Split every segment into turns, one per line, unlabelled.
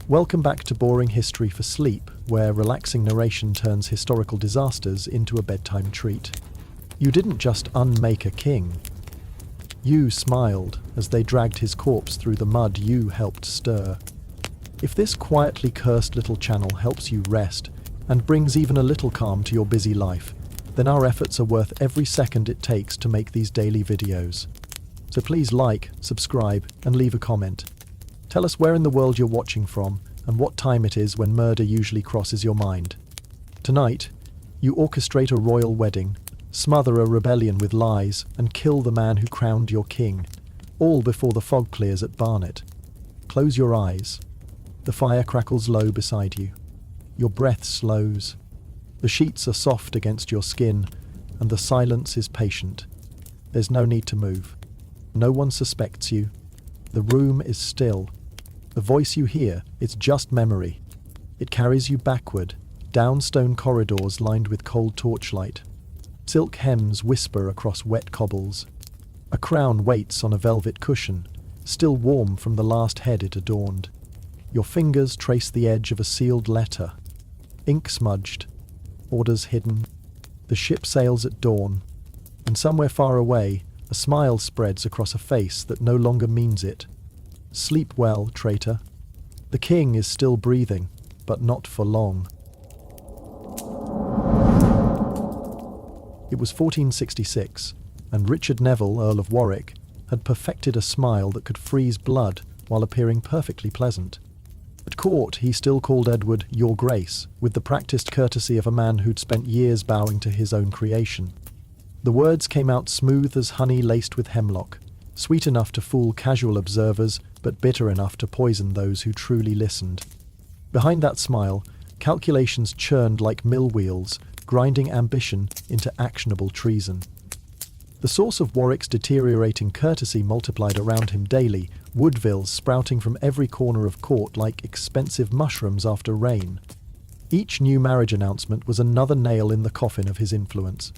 Welcome back to Boring History for Sleep, where relaxing narration turns historical disasters into a bedtime treat. You didn't just unmake a king. You smiled as they dragged his corpse through the mud you helped stir. If this quietly cursed little channel helps you rest and brings even a little calm to your busy life, then our efforts are worth every second it takes to make these daily videos. So please like, subscribe, and leave a comment. Tell us where in the world you're watching from and what time it is when murder usually crosses your mind. Tonight, you orchestrate a royal wedding, smother a rebellion with lies, and kill the man who crowned your king, all before the fog clears at Barnet. Close your eyes. The fire crackles low beside you. Your breath slows. The sheets are soft against your skin, and the silence is patient. There's no need to move. No one suspects you. The room is still. The voice you hear, it's just memory. It carries you backward, down stone corridors lined with cold torchlight. Silk hems whisper across wet cobbles. A crown waits on a velvet cushion, still warm from the last head it adorned. Your fingers trace the edge of a sealed letter. Ink smudged, orders hidden. The ship sails at dawn, and somewhere far away, a smile spreads across a face that no longer means it. Sleep well, traitor. The king is still breathing, but not for long. It was 1466, and Richard Neville, Earl of Warwick, had perfected a smile that could freeze blood while appearing perfectly pleasant. At court, he still called Edward Your Grace, with the practiced courtesy of a man who'd spent years bowing to his own creation. The words came out smooth as honey laced with hemlock, sweet enough to fool casual observers, but bitter enough to poison those who truly listened. Behind that smile, calculations churned like mill wheels, grinding ambition into actionable treason. The source of Warwick's deteriorating courtesy multiplied around him daily, Woodvilles sprouting from every corner of court like expensive mushrooms after rain. Each new marriage announcement was another nail in the coffin of his influence.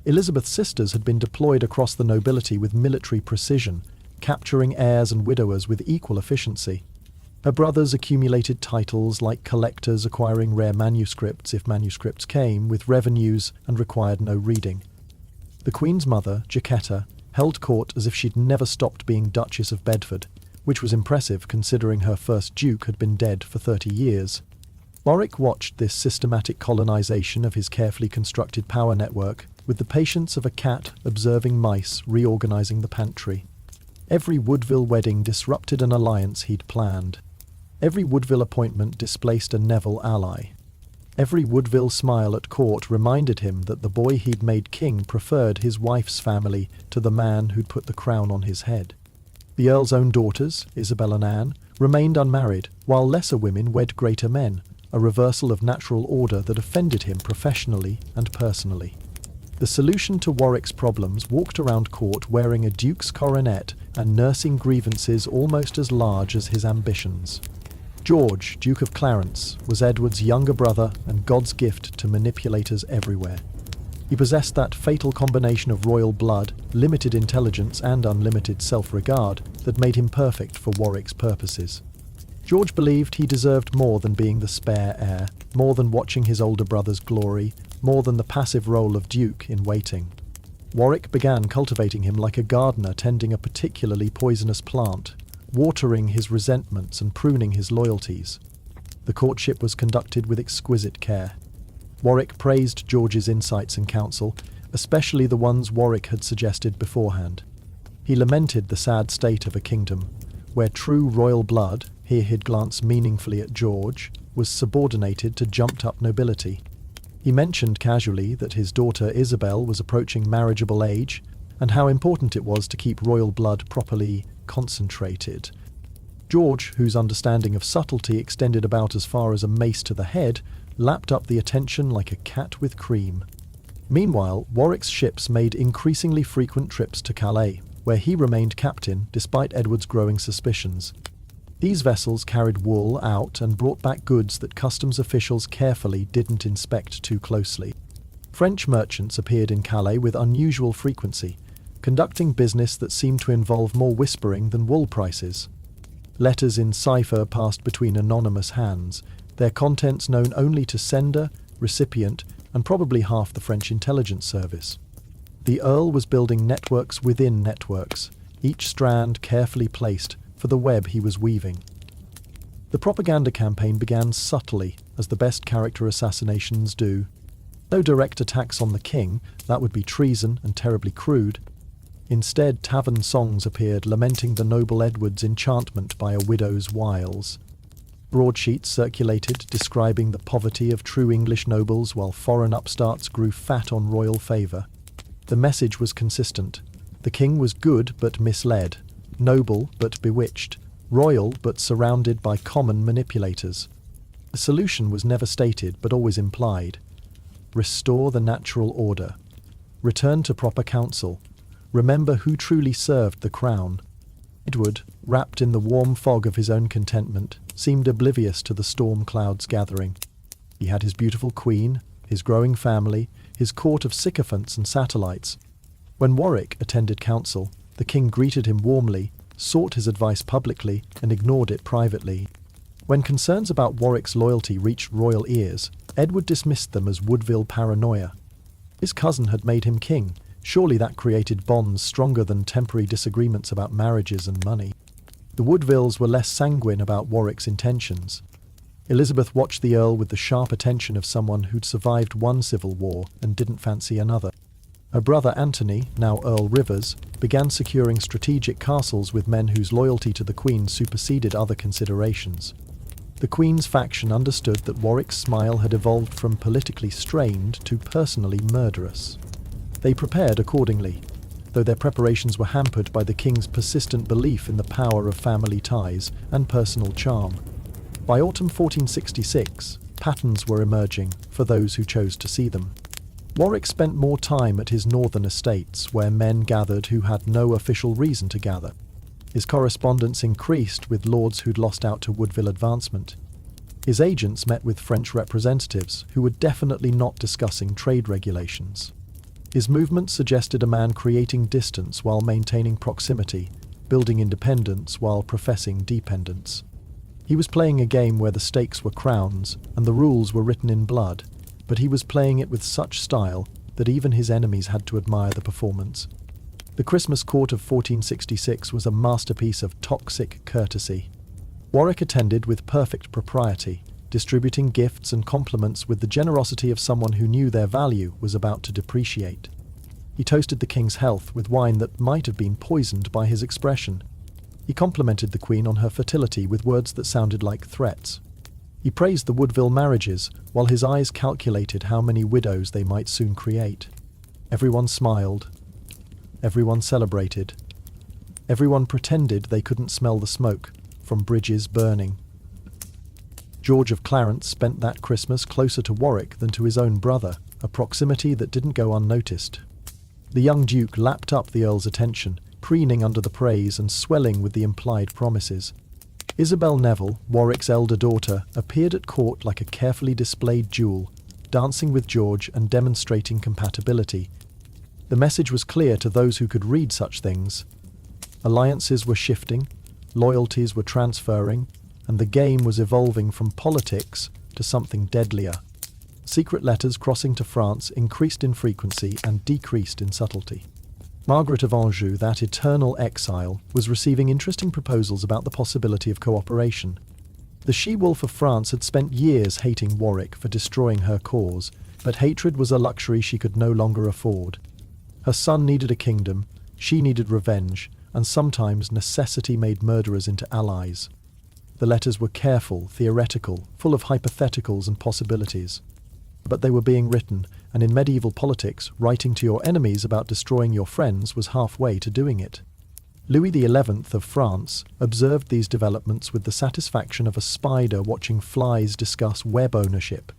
Elizabeth's sisters had been deployed across the nobility with military precision, capturing heirs and widowers with equal efficiency. Her brothers accumulated titles like collectors acquiring rare manuscripts if manuscripts came, with revenues and required no reading. The Queen's mother, Jacquetta, held court as if she'd never stopped being Duchess of Bedford, which was impressive considering her first Duke had been dead for 30 years. Warwick watched this systematic colonization of his carefully constructed power network with the patience of a cat observing mice reorganizing the pantry. Every Woodville wedding disrupted an alliance he'd planned. Every Woodville appointment displaced a Neville ally. Every Woodville smile at court reminded him that the boy he'd made king preferred his wife's family to the man who'd put the crown on his head. The Earl's own daughters, Isabel and Anne, remained unmarried, while lesser women wed greater men, a reversal of natural order that offended him professionally and personally. The solution to Warwick's problems walked around court wearing a duke's coronet and nursing grievances almost as large as his ambitions. George, Duke of Clarence, was Edward's younger brother and God's gift to manipulators everywhere. He possessed that fatal combination of royal blood, limited intelligence, and unlimited self-regard that made him perfect for Warwick's purposes. George believed he deserved more than being the spare heir, more than watching his older brother's glory, more than the passive role of Duke in waiting. Warwick began cultivating him like a gardener tending a particularly poisonous plant, watering his resentments and pruning his loyalties. The courtship was conducted with exquisite care. Warwick praised George's insights and counsel, especially the ones Warwick had suggested beforehand. He lamented the sad state of a kingdom, where true royal blood, here he'd glance meaningfully at George, was subordinated to jumped-up nobility. He mentioned casually that his daughter Isabel was approaching marriageable age, and how important it was to keep royal blood properly concentrated. George, whose understanding of subtlety extended about as far as a mace to the head, lapped up the attention like a cat with cream. Meanwhile, Warwick's ships made increasingly frequent trips to Calais, where he remained captain despite Edward's growing suspicions. These vessels carried wool out and brought back goods that customs officials carefully didn't inspect too closely. French merchants appeared in Calais with unusual frequency, conducting business that seemed to involve more whispering than wool prices. Letters in cipher passed between anonymous hands, their contents known only to sender, recipient, and probably half the French intelligence service. The Earl was building networks within networks, each strand carefully placed for the web he was weaving. The propaganda campaign began subtly, as the best character assassinations do. No direct attacks on the king, that would be treason and terribly crude. Instead, tavern songs appeared lamenting the noble Edward's enchantment by a widow's wiles. Broadsheets circulated describing the poverty of true English nobles while foreign upstarts grew fat on royal favour. The message was consistent. The king was good but misled, noble but bewitched, royal but surrounded by common manipulators. The solution was never stated but always implied. Restore the natural order. Return to proper counsel. Remember who truly served the crown. Edward, wrapped in the warm fog of his own contentment, seemed oblivious to the storm clouds gathering. He had his beautiful queen, his growing family, his court of sycophants and satellites. When Warwick attended council, the king greeted him warmly, sought his advice publicly, and ignored it privately. When concerns about Warwick's loyalty reached royal ears, Edward dismissed them as Woodville paranoia. His cousin had made him king. Surely that created bonds stronger than temporary disagreements about marriages and money. The Woodvilles were less sanguine about Warwick's intentions. Elizabeth watched the Earl with the sharp attention of someone who'd survived one civil war and didn't fancy another. Her brother Anthony, now Earl Rivers, began securing strategic castles with men whose loyalty to the Queen superseded other considerations. The Queen's faction understood that Warwick's smile had evolved from politically strained to personally murderous. They prepared accordingly, though their preparations were hampered by the king's persistent belief in the power of family ties and personal charm. By autumn 1466, patterns were emerging for those who chose to see them. Warwick spent more time at his northern estates, where men gathered who had no official reason to gather. His correspondence increased with lords who'd lost out to Woodville advancement. His agents met with French representatives who were definitely not discussing trade regulations. His movements suggested a man creating distance while maintaining proximity, building independence while professing dependence. He was playing a game where the stakes were crowns and the rules were written in blood, but he was playing it with such style that even his enemies had to admire the performance. The Christmas court of 1466 was a masterpiece of toxic courtesy. Warwick attended with perfect propriety, distributing gifts and compliments with the generosity of someone who knew their value was about to depreciate. He toasted the king's health with wine that might have been poisoned by his expression. He complimented the queen on her fertility with words that sounded like threats. He praised the Woodville marriages, while his eyes calculated how many widows they might soon create. Everyone smiled. Everyone celebrated. Everyone pretended they couldn't smell the smoke from bridges burning. George of Clarence spent that Christmas closer to Warwick than to his own brother, a proximity that didn't go unnoticed. The young Duke lapped up the Earl's attention, preening under the praise and swelling with the implied promises. Isabel Neville, Warwick's elder daughter, appeared at court like a carefully displayed jewel, dancing with George and demonstrating compatibility. The message was clear to those who could read such things. Alliances were shifting, loyalties were transferring, and the game was evolving from politics to something deadlier. Secret letters crossing to France increased in frequency and decreased in subtlety. Margaret of Anjou, that eternal exile, was receiving interesting proposals about the possibility of cooperation. The she-wolf of France had spent years hating Warwick for destroying her cause, but hatred was a luxury she could no longer afford. Her son needed a kingdom, she needed revenge, and sometimes necessity made murderers into allies. The letters were careful, theoretical, full of hypotheticals and possibilities. But they were being written, and in medieval politics, writing to your enemies about destroying your friends was halfway to doing it. Louis XI of France observed these developments with the satisfaction of a spider watching flies discuss web ownership.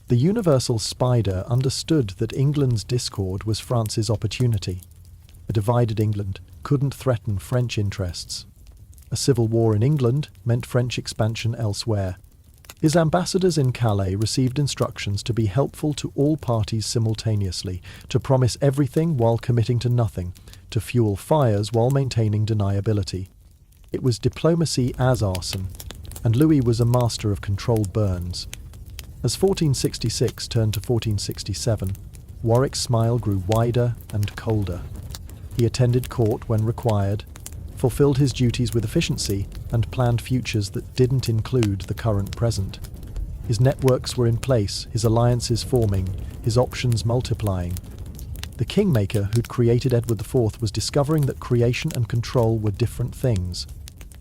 The universal spider understood that England's discord was France's opportunity. A divided England couldn't threaten French interests. A civil war in England meant French expansion elsewhere. His ambassadors in Calais received instructions to be helpful to all parties simultaneously, to promise everything while committing to nothing, to fuel fires while maintaining deniability. It was diplomacy as arson, and Louis was a master of controlled burns. As 1466 turned to 1467, Warwick's smile grew wider and colder. He attended court when required, fulfilled his duties with efficiency, and planned futures that didn't include the current present. His networks were in place, his alliances forming, his options multiplying. The Kingmaker who'd created Edward IV was discovering that creation and control were different things.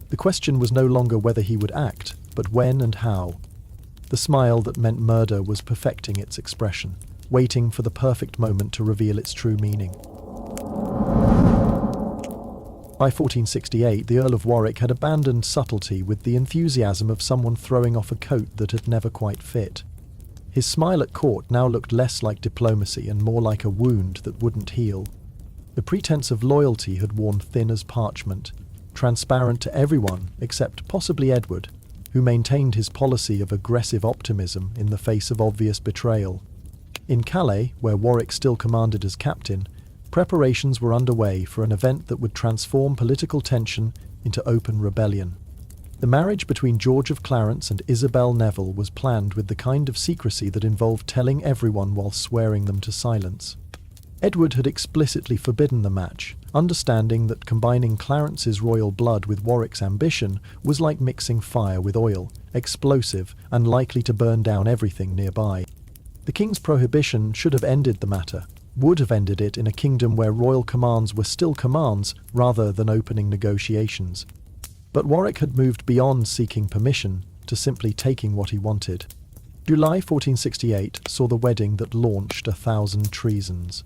The question was no longer whether he would act, but when and how. The smile that meant murder was perfecting its expression, waiting for the perfect moment to reveal its true meaning. By 1468, the Earl of Warwick had abandoned subtlety with the enthusiasm of someone throwing off a coat that had never quite fit. His smile at court now looked less like diplomacy and more like a wound that wouldn't heal. The pretense of loyalty had worn thin as parchment, transparent to everyone except possibly Edward, who maintained his policy of aggressive optimism in the face of obvious betrayal. In Calais, where Warwick still commanded as captain, preparations were underway for an event that would transform political tension into open rebellion. The marriage between George of Clarence and Isabel Neville was planned with the kind of secrecy that involved telling everyone while swearing them to silence. Edward had explicitly forbidden the match, understanding that combining Clarence's royal blood with Warwick's ambition was like mixing fire with oil, explosive and likely to burn down everything nearby. The king's prohibition should have ended the matter, would have ended it in a kingdom where royal commands were still commands rather than opening negotiations. But Warwick had moved beyond seeking permission to simply taking what he wanted. July 1468 saw the wedding that launched 1,000 treasons.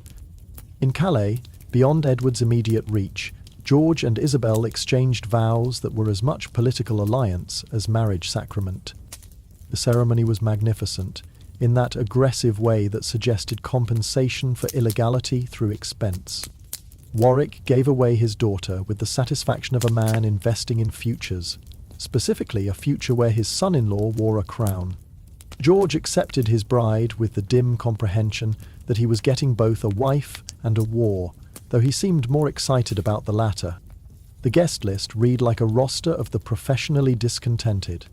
In Calais, beyond Edward's immediate reach, George and Isabel exchanged vows that were as much political alliance as marriage sacrament. The ceremony was magnificent, in that aggressive way that suggested compensation for illegality through expense. Warwick gave away his daughter with the satisfaction of a man investing in futures, specifically a future where his son-in-law wore a crown. George accepted his bride with the dim comprehension that he was getting both a wife and a war, though he seemed more excited about the latter. The guest list read like a roster of the professionally discontented.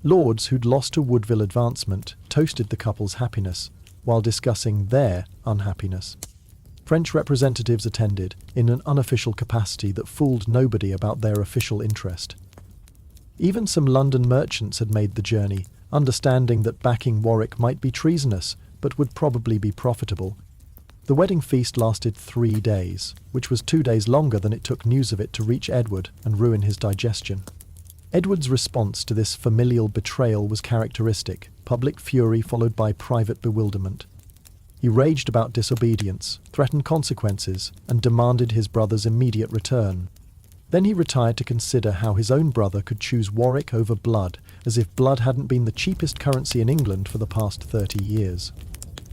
Lords who'd lost to Woodville advancement toasted the couple's happiness, while discussing their unhappiness. French representatives attended, in an unofficial capacity that fooled nobody about their official interest. Even some London merchants had made the journey, understanding that backing Warwick might be treasonous, but would probably be profitable. The wedding feast lasted 3 days, which was 2 days longer than it took news of it to reach Edward and ruin his digestion. Edward's response to this familial betrayal was characteristic, public fury followed by private bewilderment. He raged about disobedience, threatened consequences, and demanded his brother's immediate return. Then he retired to consider how his own brother could choose Warwick over blood, as if blood hadn't been the cheapest currency in England for the past 30 years.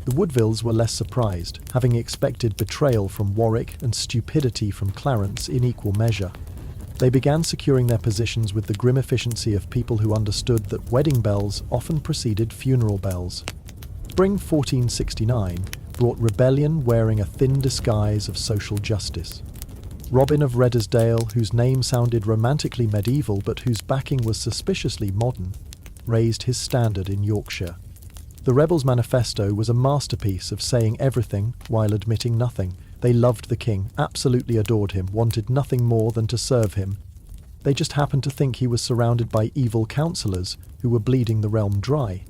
The Woodvilles were less surprised, having expected betrayal from Warwick and stupidity from Clarence in equal measure. They began securing their positions with the grim efficiency of people who understood that wedding bells often preceded funeral bells. Spring 1469 brought rebellion wearing a thin disguise of social justice. Robin of Reddersdale, whose name sounded romantically medieval but whose backing was suspiciously modern, raised his standard in Yorkshire. The rebels' manifesto was a masterpiece of saying everything while admitting nothing. They loved the king, absolutely adored him, wanted nothing more than to serve him. They just happened to think he was surrounded by evil councillors who were bleeding the realm dry.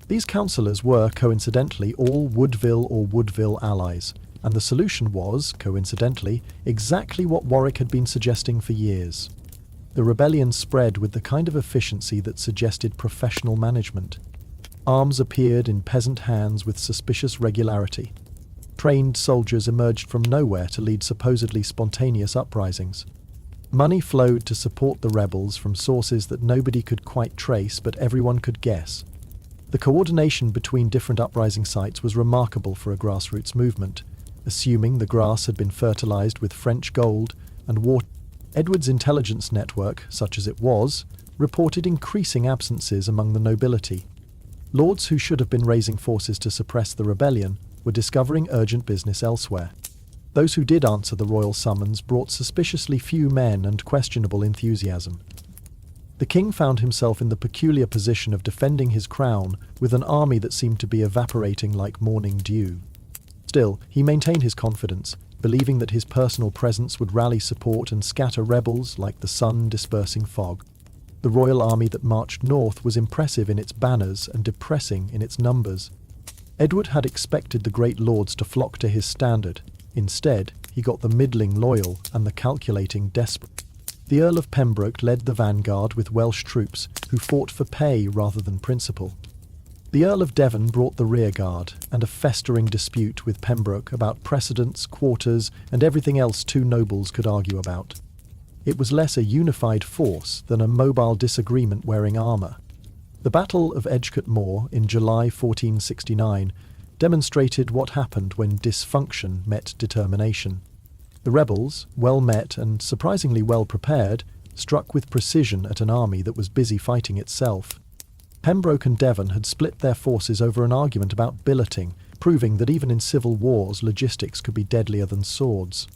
These councillors were, coincidentally, all Woodville or Woodville allies, and the solution was, coincidentally, exactly what Warwick had been suggesting for years. The rebellion spread with the kind of efficiency that suggested professional management. Arms appeared in peasant hands with suspicious regularity. Trained soldiers emerged from nowhere to lead supposedly spontaneous uprisings. Money flowed to support the rebels from sources that nobody could quite trace but everyone could guess. The coordination between different uprising sites was remarkable for a grassroots movement, assuming the grass had been fertilized with French gold and water. Edward's intelligence network, such as it was, reported increasing absences among the nobility. Lords who should have been raising forces to suppress the rebellion were discovering urgent business elsewhere. Those who did answer the royal summons brought suspiciously few men and questionable enthusiasm. The king found himself in the peculiar position of defending his crown with an army that seemed to be evaporating like morning dew. Still, he maintained his confidence, believing that his personal presence would rally support and scatter rebels like the sun dispersing fog. The royal army that marched north was impressive in its banners and depressing in its numbers. Edward had expected the great lords to flock to his standard. Instead, he got the middling loyal and the calculating desperate. The Earl of Pembroke led the vanguard with Welsh troops who fought for pay rather than principle. The Earl of Devon brought the rearguard and a festering dispute with Pembroke about precedence, quarters, and everything else two nobles could argue about. It was less a unified force than a mobile disagreement wearing armour. The Battle of Edgecote Moor in July 1469 demonstrated what happened when dysfunction met determination. The rebels, well met and surprisingly well prepared, struck with precision at an army that was busy fighting itself. Pembroke and Devon had split their forces over an argument about billeting, proving that even in civil wars logistics could be deadlier than swords.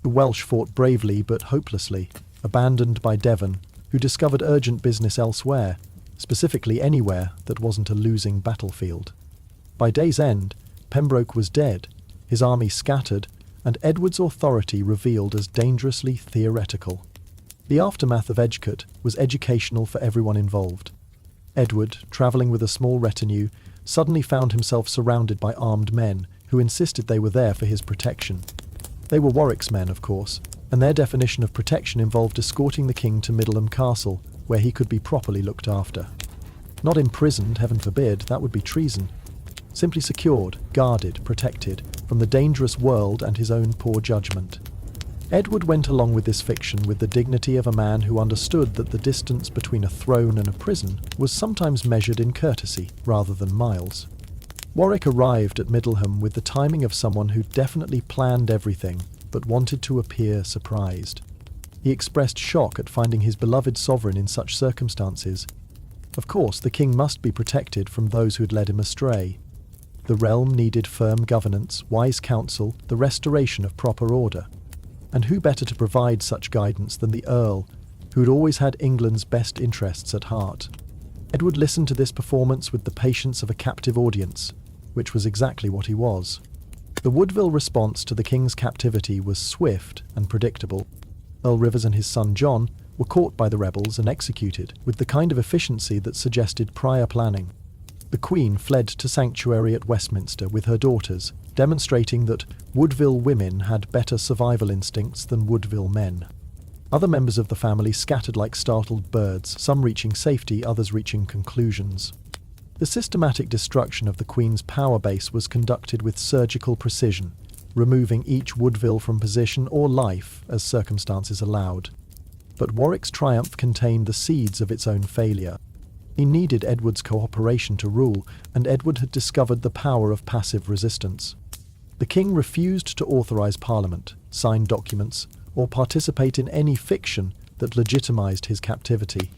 The Welsh fought bravely but hopelessly, abandoned by Devon, who discovered urgent business elsewhere, specifically anywhere that wasn't a losing battlefield. By day's end, Pembroke was dead, his army scattered, and Edward's authority revealed as dangerously theoretical. The aftermath of Edgecote was educational for everyone involved. Edward, travelling with a small retinue, suddenly found himself surrounded by armed men who insisted they were there for his protection. They were Warwick's men, of course, and their definition of protection involved escorting the king to Middleham Castle, where he could be properly looked after. Not imprisoned, heaven forbid, that would be treason. Simply secured, guarded, protected, from the dangerous world and his own poor judgment. Edward went along with this fiction with the dignity of a man who understood that the distance between a throne and a prison was sometimes measured in courtesy rather than miles. Warwick arrived at Middleham with the timing of someone who definitely planned everything, but wanted to appear surprised. He expressed shock at finding his beloved sovereign in such circumstances. Of course, the king must be protected from those who had led him astray. The realm needed firm governance, wise counsel, the restoration of proper order. And who better to provide such guidance than the Earl, who had always had England's best interests at heart? Edward listened to this performance with the patience of a captive audience, which was exactly what he was. The Woodville response to the king's captivity was swift and predictable. Earl Rivers and his son John were caught by the rebels and executed with the kind of efficiency that suggested prior planning. The Queen fled to sanctuary at Westminster with her daughters, demonstrating that Woodville women had better survival instincts than Woodville men. Other members of the family scattered like startled birds, some reaching safety, others reaching conclusions. The systematic destruction of the Queen's power base was conducted with surgical precision, removing each Woodville from position or life as circumstances allowed. But Warwick's triumph contained the seeds of its own failure. He needed Edward's cooperation to rule, and Edward had discovered the power of passive resistance. The king refused to authorise Parliament, sign documents, or participate in any fiction that legitimised his captivity.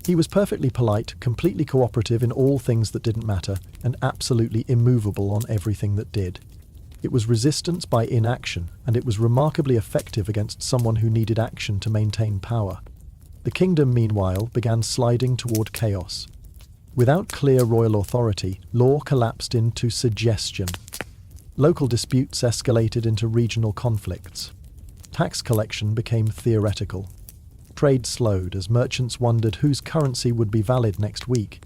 He was perfectly polite, completely cooperative in all things that didn't matter, and absolutely immovable on everything that did. It was resistance by inaction, and it was remarkably effective against someone who needed action to maintain power. The kingdom, meanwhile, began sliding toward chaos. Without clear royal authority, law collapsed into suggestion. Local disputes escalated into regional conflicts. Tax collection became theoretical. Trade slowed as merchants wondered whose currency would be valid next week.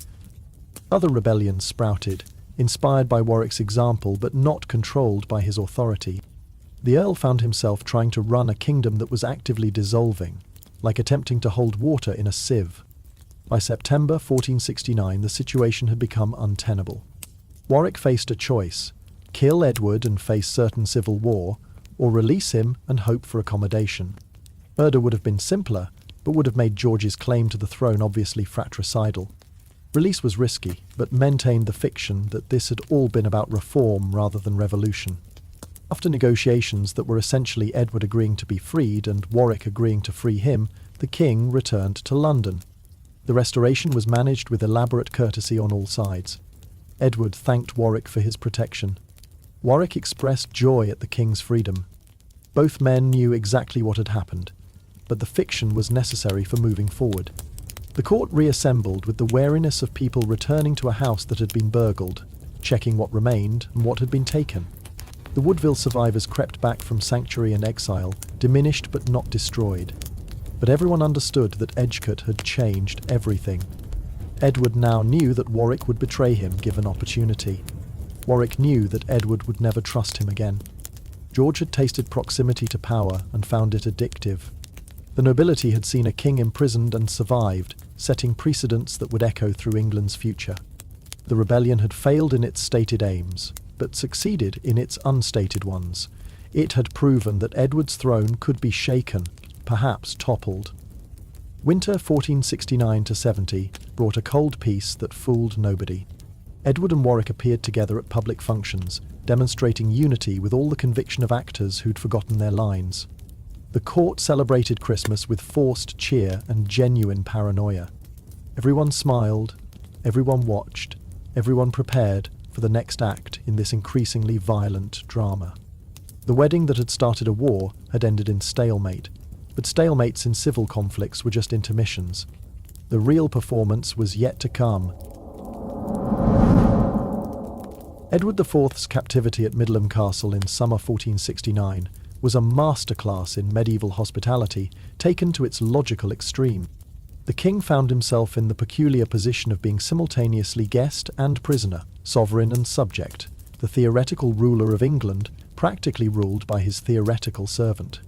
Other rebellions sprouted, inspired by Warwick's example but not controlled by his authority. The Earl found himself trying to run a kingdom that was actively dissolving, like attempting to hold water in a sieve. By September 1469, the situation had become untenable. Warwick faced a choice: kill Edward and face certain civil war, or release him and hope for accommodation. Murder would have been simpler, but would have made George's claim to the throne obviously fratricidal. Release was risky, but maintained the fiction that this had all been about reform rather than revolution. After negotiations that were essentially Edward agreeing to be freed and Warwick agreeing to free him, the king returned to London. The restoration was managed with elaborate courtesy on all sides. Edward thanked Warwick for his protection. Warwick expressed joy at the king's freedom. Both men knew exactly what had happened, but the fiction was necessary for moving forward. The court reassembled with the wariness of people returning to a house that had been burgled, checking what remained and what had been taken. The Woodville survivors crept back from sanctuary and exile, diminished but not destroyed. But everyone understood that Edgecote had changed everything. Edward now knew that Warwick would betray him given opportunity. Warwick knew that Edward would never trust him again. George had tasted proximity to power and found it addictive. The nobility had seen a king imprisoned and survived, setting precedents that would echo through England's future. The rebellion had failed in its stated aims, but succeeded in its unstated ones. It had proven that Edward's throne could be shaken, perhaps toppled. Winter 1469-70 brought a cold peace that fooled nobody. Edward and Warwick appeared together at public functions, demonstrating unity with all the conviction of actors who'd forgotten their lines. The court celebrated Christmas with forced cheer and genuine paranoia. Everyone smiled, everyone watched, everyone prepared for the next act in this increasingly violent drama. The wedding that had started a war had ended in stalemate, but stalemates in civil conflicts were just intermissions. The real performance was yet to come. Edward IV's captivity at Middleham Castle in summer 1469 was a masterclass in medieval hospitality taken to its logical extreme. The king found himself in the peculiar position of being simultaneously guest and prisoner, sovereign and subject, the theoretical ruler of England, practically ruled by his theoretical servant.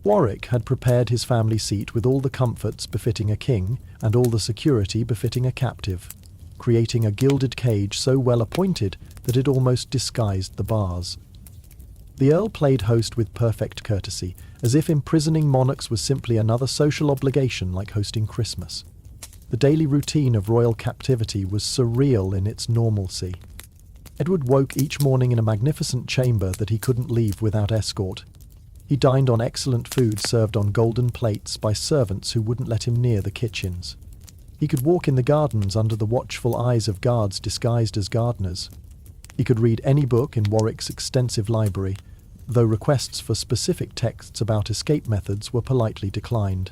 Warwick had prepared his family seat with all the comforts befitting a king and all the security befitting a captive, creating a gilded cage so well appointed that it almost disguised the bars. The Earl played host with perfect courtesy, as if imprisoning monarchs was simply another social obligation like hosting Christmas. The daily routine of royal captivity was surreal in its normalcy. Edward woke each morning in a magnificent chamber that he couldn't leave without escort. He dined on excellent food served on golden plates by servants who wouldn't let him near the kitchens. He could walk in the gardens under the watchful eyes of guards disguised as gardeners. He could read any book in Warwick's extensive library, though requests for specific texts about escape methods were politely declined.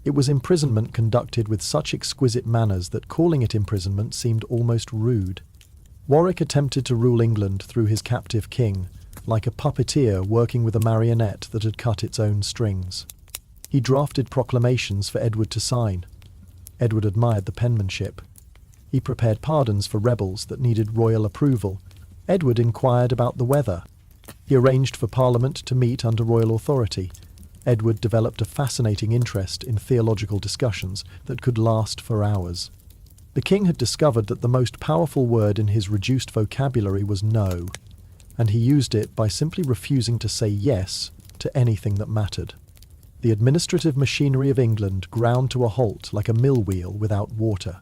It was imprisonment conducted with such exquisite manners that calling it imprisonment seemed almost rude. Warwick attempted to rule England through his captive king, like a puppeteer working with a marionette that had cut its own strings. He drafted proclamations for Edward to sign. Edward admired the penmanship. He prepared pardons for rebels that needed royal approval. Edward inquired about the weather. He arranged for Parliament to meet under royal authority. Edward developed a fascinating interest in theological discussions that could last for hours. The king had discovered that the most powerful word in his reduced vocabulary was no, and he used it by simply refusing to say yes to anything that mattered. The administrative machinery of England ground to a halt like a mill wheel without water.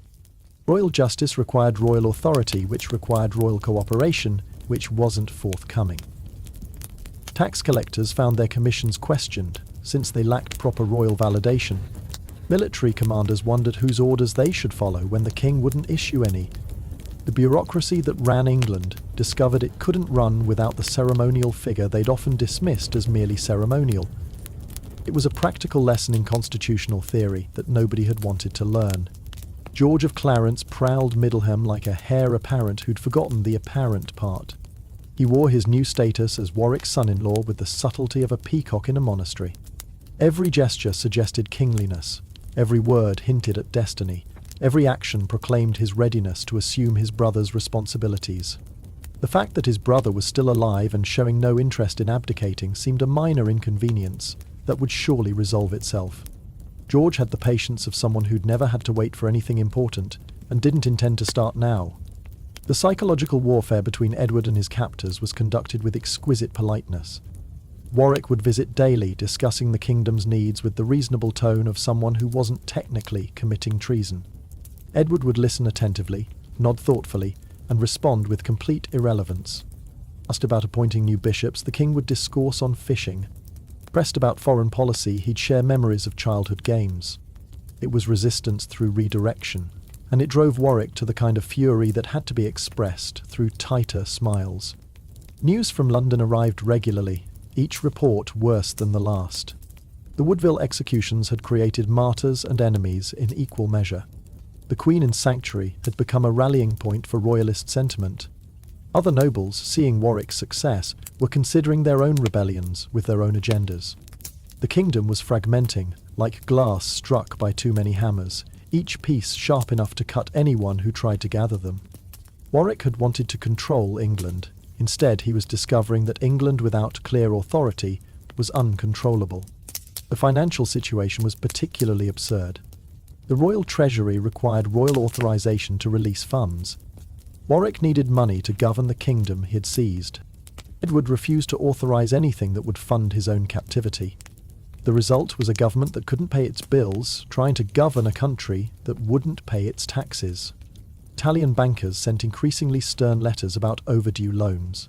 Royal justice required royal authority, which required royal cooperation, which wasn't forthcoming. Tax collectors found their commissions questioned, since they lacked proper royal validation. Military commanders wondered whose orders they should follow when the king wouldn't issue any. The bureaucracy that ran England discovered it couldn't run without the ceremonial figure they'd often dismissed as merely ceremonial. It was a practical lesson in constitutional theory that nobody had wanted to learn. George of Clarence prowled Middleham like a heir apparent who'd forgotten the apparent part. He wore his new status as Warwick's son-in-law with the subtlety of a peacock in a monastery. Every gesture suggested kingliness. Every word hinted at destiny. Every action proclaimed his readiness to assume his brother's responsibilities. The fact that his brother was still alive and showing no interest in abdicating seemed a minor inconvenience that would surely resolve itself. George had the patience of someone who'd never had to wait for anything important and didn't intend to start now. The psychological warfare between Edward and his captors was conducted with exquisite politeness. Warwick would visit daily, discussing the kingdom's needs with the reasonable tone of someone who wasn't technically committing treason. Edward would listen attentively, nod thoughtfully, and respond with complete irrelevance. Asked about appointing new bishops, the king would discourse on fishing. Pressed about foreign policy, he'd share memories of childhood games. It was resistance through redirection, and it drove Warwick to the kind of fury that had to be expressed through tighter smiles. News from London arrived regularly. each report worse than the last. The Woodville executions had created martyrs and enemies in equal measure. The Queen in Sanctuary had become a rallying point for royalist sentiment. Other nobles, seeing Warwick's success, were considering their own rebellions with their own agendas. The kingdom was fragmenting, like glass struck by too many hammers, each piece sharp enough to cut anyone who tried to gather them. Warwick had wanted to control England. Instead, he was discovering that England without clear authority was uncontrollable. The financial situation was particularly absurd. The royal treasury required royal authorization to release funds. Warwick needed money to govern the kingdom he had seized. Edward refused to authorize anything that would fund his own captivity. The result was a government that couldn't pay its bills, trying to govern a country that wouldn't pay its taxes. Italian bankers sent increasingly stern letters about overdue loans.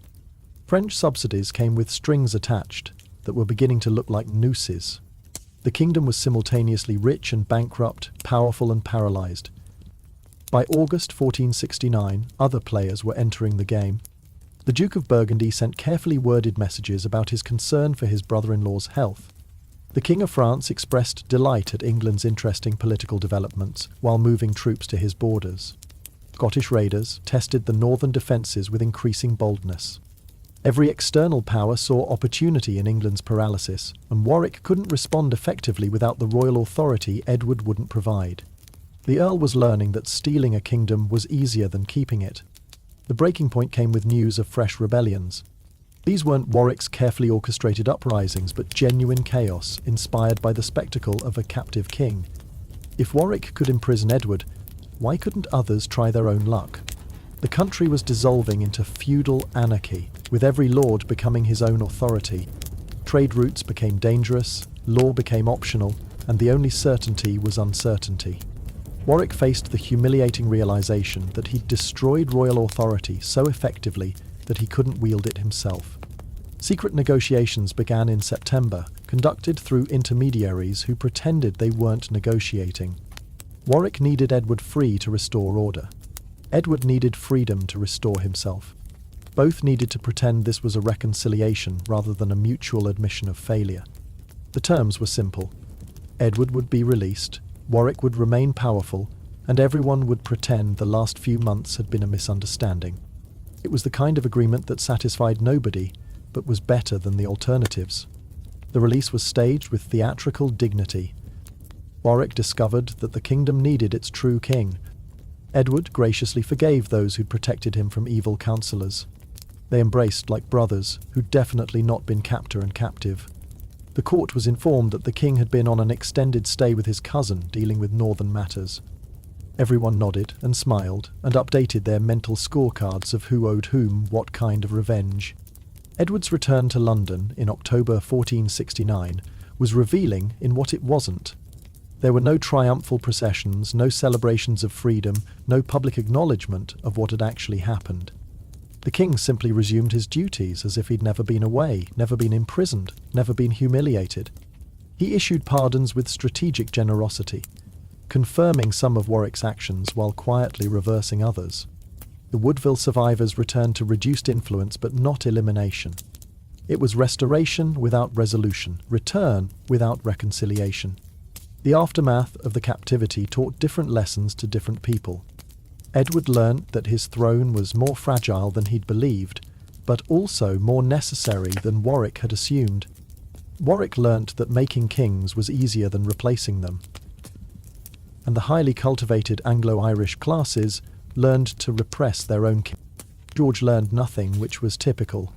French subsidies came with strings attached that were beginning to look like nooses. The kingdom was simultaneously rich and bankrupt, powerful and paralyzed. By August 1469, other players were entering the game. The Duke of Burgundy sent carefully worded messages about his concern for his brother-in-law's health. The King of France expressed delight at England's interesting political developments while moving troops to his borders. Scottish raiders tested the northern defences with increasing boldness. Every external power saw opportunity in England's paralysis, and Warwick couldn't respond effectively without the royal authority Edward wouldn't provide. The Earl was learning that stealing a kingdom was easier than keeping it. The breaking point came with news of fresh rebellions. These weren't Warwick's carefully orchestrated uprisings, but genuine chaos inspired by the spectacle of a captive king. If Warwick could imprison Edward, why couldn't others try their own luck? The country was dissolving into feudal anarchy, with every lord becoming his own authority. Trade routes became dangerous, law became optional, and the only certainty was uncertainty. Warwick faced the humiliating realization that he'd destroyed royal authority so effectively that he couldn't wield it himself. Secret negotiations began in September, conducted through intermediaries who pretended they weren't negotiating. Warwick needed Edward free to restore order. Edward needed freedom to restore himself. Both needed to pretend this was a reconciliation rather than a mutual admission of failure. The terms were simple. Edward would be released, Warwick would remain powerful, and everyone would pretend the last few months had been a misunderstanding. It was the kind of agreement that satisfied nobody, but was better than the alternatives. The release was staged with theatrical dignity. Warwick discovered that the kingdom needed its true king. Edward graciously forgave those who'd protected him from evil counselors. They embraced like brothers who'd definitely not been captor and captive. The court was informed that the king had been on an extended stay with his cousin dealing with northern matters. Everyone nodded and smiled and updated their mental scorecards of who owed whom what kind of revenge. Edward's return to London in October 1469 was revealing in what it wasn't. There were no triumphal processions, no celebrations of freedom, no public acknowledgement of what had actually happened. The king simply resumed his duties as if he'd never been away, never been imprisoned, never been humiliated. He issued pardons with strategic generosity, confirming some of Warwick's actions while quietly reversing others. The Woodville survivors returned to reduced influence but not elimination. It was restoration without resolution, return without reconciliation. The aftermath of the captivity taught different lessons to different people. Edward learnt that his throne was more fragile than he'd believed, but also more necessary than Warwick had assumed. Warwick learnt that making kings was easier than replacing them. And the highly cultivated Anglo-Irish classes learned to repress their own king. George learned nothing, which was typical.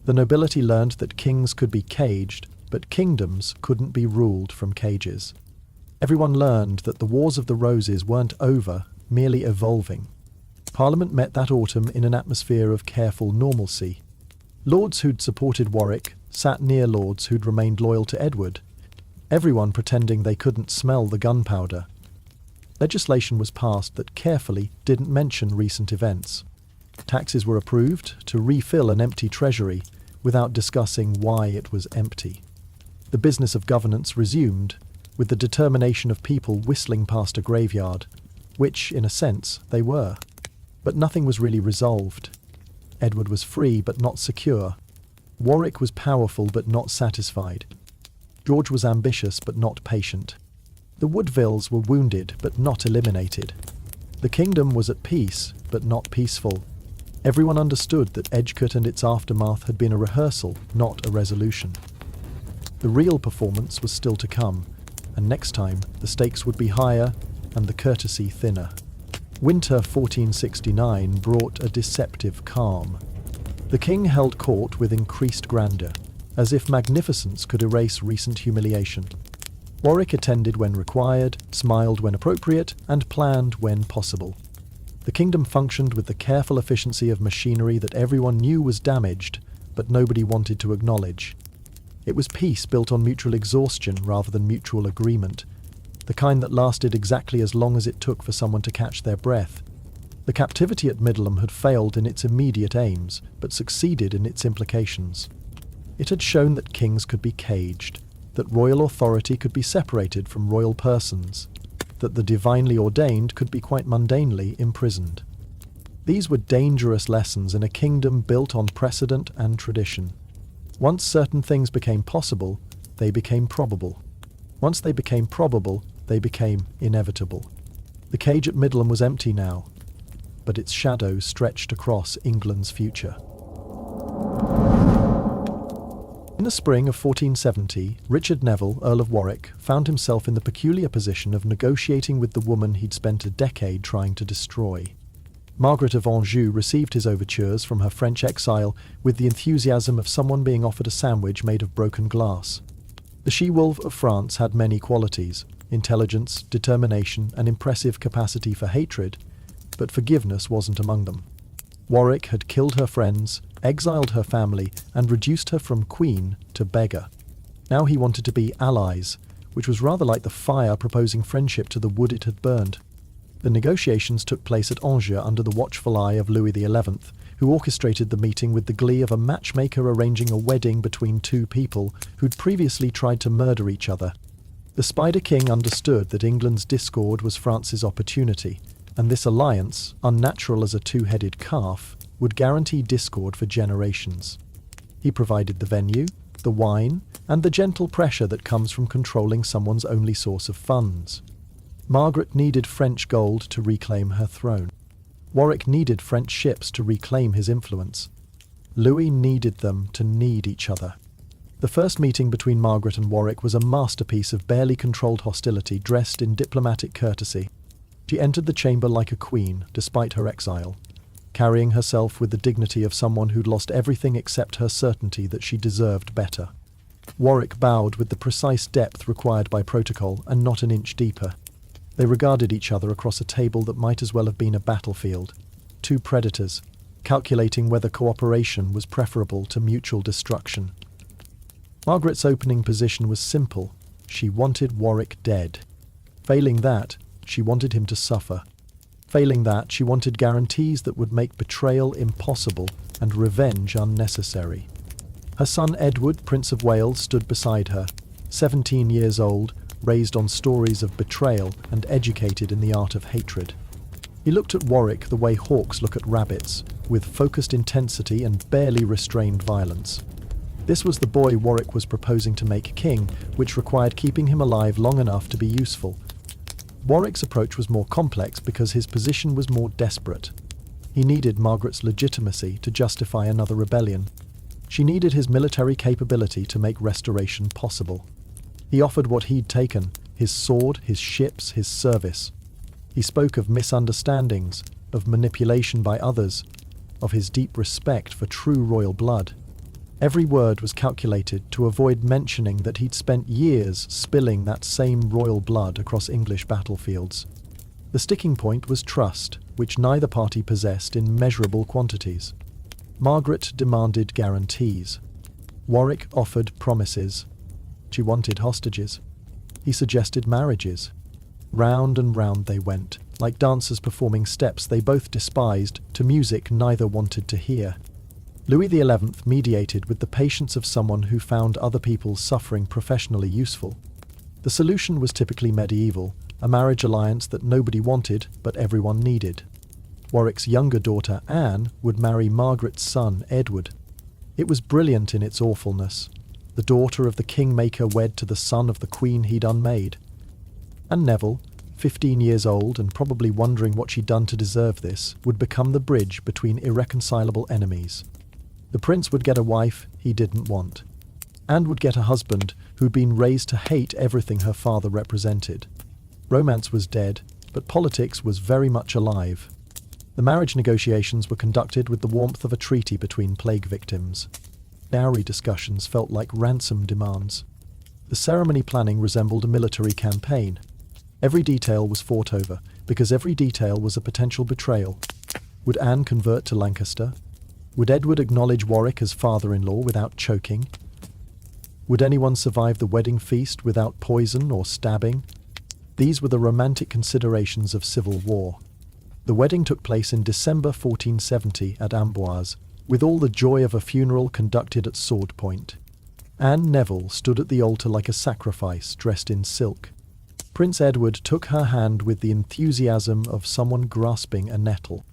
The nobility learned that kings could be caged, but kingdoms couldn't be ruled from cages. Everyone learned that the Wars of the Roses weren't over, merely evolving. Parliament met that autumn in an atmosphere of careful normalcy. Lords who'd supported Warwick sat near lords who'd remained loyal to Edward, everyone pretending they couldn't smell the gunpowder. Legislation was passed that carefully didn't mention recent events. Taxes were approved to refill an empty treasury without discussing why it was empty. The business of governance resumed, with the determination of people whistling past a graveyard, which, in a sense, they were. But nothing was really resolved. Edward was free but not secure. Warwick was powerful but not satisfied. George was ambitious but not patient. The Woodvilles were wounded but not eliminated. The kingdom was at peace but not peaceful. Everyone understood that Edgecote and its aftermath had been a rehearsal, not a resolution. The real performance was still to come, and next time the stakes would be higher and the courtesy thinner. Winter 1469 brought a deceptive calm. The king held court with increased grandeur, as if magnificence could erase recent humiliation. Warwick attended when required, smiled when appropriate, and planned when possible. The kingdom functioned with the careful efficiency of machinery that everyone knew was damaged, but nobody wanted to acknowledge. It was peace built on mutual exhaustion rather than mutual agreement, the kind that lasted exactly as long as it took for someone to catch their breath. The captivity at Middleham had failed in its immediate aims, but succeeded in its implications. It had shown that kings could be caged, that royal authority could be separated from royal persons, that the divinely ordained could be quite mundanely imprisoned. These were dangerous lessons in a kingdom built on precedent and tradition. Once certain things became possible, they became probable. Once they became probable, they became inevitable. The cage at Middleham was empty now, but its shadow stretched across England's future. In the spring of 1470, Richard Neville, Earl of Warwick, found himself in the peculiar position of negotiating with the woman he'd spent a decade trying to destroy. Margaret of Anjou received his overtures from her French exile with the enthusiasm of someone being offered a sandwich made of broken glass. The she-wolf of France had many qualities: intelligence, determination, and impressive capacity for hatred, but forgiveness wasn't among them. Warwick had killed her friends, exiled her family, and reduced her from queen to beggar. Now he wanted to be allies, which was rather like the fire proposing friendship to the wood it had burned. The negotiations took place at Angers under the watchful eye of Louis XI, who orchestrated the meeting with the glee of a matchmaker arranging a wedding between two people who'd previously tried to murder each other. The Spider King understood that England's discord was France's opportunity, and this alliance, unnatural as a two-headed calf, would guarantee discord for generations. He provided the venue, the wine, and the gentle pressure that comes from controlling someone's only source of funds. Margaret needed French gold to reclaim her throne. Warwick needed French ships to reclaim his influence. Louis needed them to need each other. The first meeting between Margaret and Warwick was a masterpiece of barely controlled hostility dressed in diplomatic courtesy. She entered the chamber like a queen, despite her exile, carrying herself with the dignity of someone who'd lost everything except her certainty that she deserved better. Warwick bowed with the precise depth required by protocol and not an inch deeper. They regarded each other across a table that might as well have been a battlefield. Two predators, calculating whether cooperation was preferable to mutual destruction. Margaret's opening position was simple. She wanted Warwick dead. Failing that, she wanted him to suffer. Failing that, she wanted guarantees that would make betrayal impossible and revenge unnecessary. Her son Edward, Prince of Wales, stood beside her, 17 years old, raised on stories of betrayal and educated in the art of hatred. He looked at Warwick the way hawks look at rabbits, with focused intensity and barely restrained violence. This was the boy Warwick was proposing to make king, which required keeping him alive long enough to be useful. Warwick's approach was more complex because his position was more desperate. He needed Margaret's legitimacy to justify another rebellion. She needed his military capability to make restoration possible. He offered what he'd taken: his sword, his ships, his service. He spoke of misunderstandings, of manipulation by others, of his deep respect for true royal blood. Every word was calculated to avoid mentioning that he'd spent years spilling that same royal blood across English battlefields. The sticking point was trust, which neither party possessed in measurable quantities. Margaret demanded guarantees. Warwick offered promises. She wanted hostages. He suggested marriages. Round and round they went, like dancers performing steps they both despised to music neither wanted to hear. Louis XI mediated with the patience of someone who found other people's suffering professionally useful. The solution was typically medieval, a marriage alliance that nobody wanted but everyone needed. Warwick's younger daughter, Anne, would marry Margaret's son, Edward. It was brilliant in its awfulness. The daughter of the Kingmaker wed to the son of the queen he'd unmade. And Neville, 15 years old and probably wondering what she'd done to deserve this, would become the bridge between irreconcilable enemies. The prince would get a wife he didn't want, and would get a husband who'd been raised to hate everything her father represented. Romance was dead, but politics was very much alive. The marriage negotiations were conducted with the warmth of a treaty between plague victims. Dowry discussions felt like ransom demands. The ceremony planning resembled a military campaign. Every detail was fought over, because every detail was a potential betrayal. Would Anne convert to Lancaster? Would Edward acknowledge Warwick as father-in-law without choking? Would anyone survive the wedding feast without poison or stabbing? These were the romantic considerations of civil war. The wedding took place in December 1470 at Amboise, with all the joy of a funeral conducted at sword point. Anne Neville stood at the altar like a sacrifice, dressed in silk. Prince Edward took her hand with the enthusiasm of someone grasping a nettle.